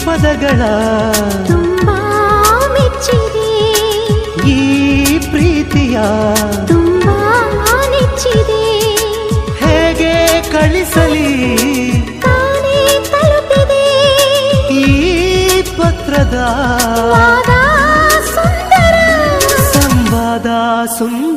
ಪದಗಳ ತುಂಬಾ ಮೆಚ್ಚಿದೆ, ಈ ಪ್ರೀತಿಯ ತುಂಬಾ ನೆಚ್ಚಿದೆ. ಹೇಗೆ ಕಳಿಸಲಿ ತಾನೇ ತಲುಪಿದೆ ಈ ಪತ್ರದ ವಾದ ಸುಂದರ ಸಂವಾದ ಸುಂದರ.